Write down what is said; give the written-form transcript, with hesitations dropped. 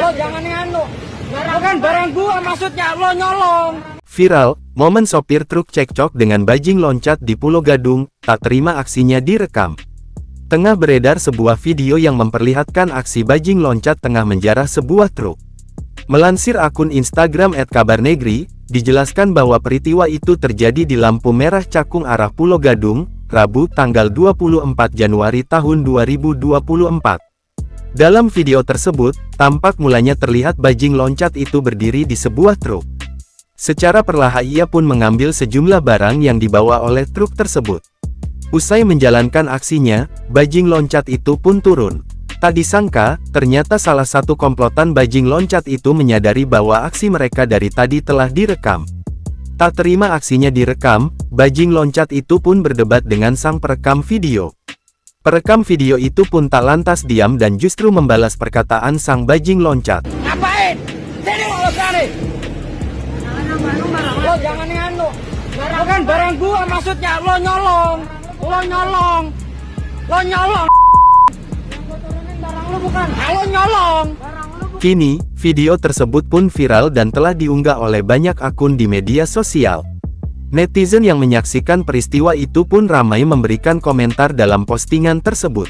Lo jangan nganu. Bukan barang gua maksudnya, lo nyolong. Viral, momen sopir truk cekcok dengan bajing loncat di Pulau Gadung, tak terima aksinya direkam. Tengah beredar sebuah video yang memperlihatkan aksi bajing loncat tengah menjarah sebuah truk. Melansir akun Instagram @kabarnegri, dijelaskan bahwa peristiwa itu terjadi di lampu merah Cakung arah Pulau Gadung, Rabu tanggal 24 Januari tahun 2024. Dalam video tersebut, tampak mulanya terlihat bajing loncat itu berdiri di sebuah truk. Secara perlahan ia pun mengambil sejumlah barang yang dibawa oleh truk tersebut. Usai menjalankan aksinya, bajing loncat itu pun turun. Tak disangka, ternyata salah satu komplotan bajing loncat itu menyadari bahwa aksi mereka dari tadi telah direkam. Tak terima aksinya direkam, bajing loncat itu pun berdebat dengan sang perekam video. Perekam video itu pun tak lantas diam dan justru membalas perkataan sang bajing loncat. Ngapain? Sini lo cari. Lo jangan nganu. Bukan barang gua maksudnya, lo nyolong. Lo nyolong. Lo nyolong. Barang lo bukan. Lo nyolong. Kini, video tersebut pun viral dan telah diunggah oleh banyak akun di media sosial. Netizen yang menyaksikan peristiwa itu pun ramai memberikan komentar dalam postingan tersebut.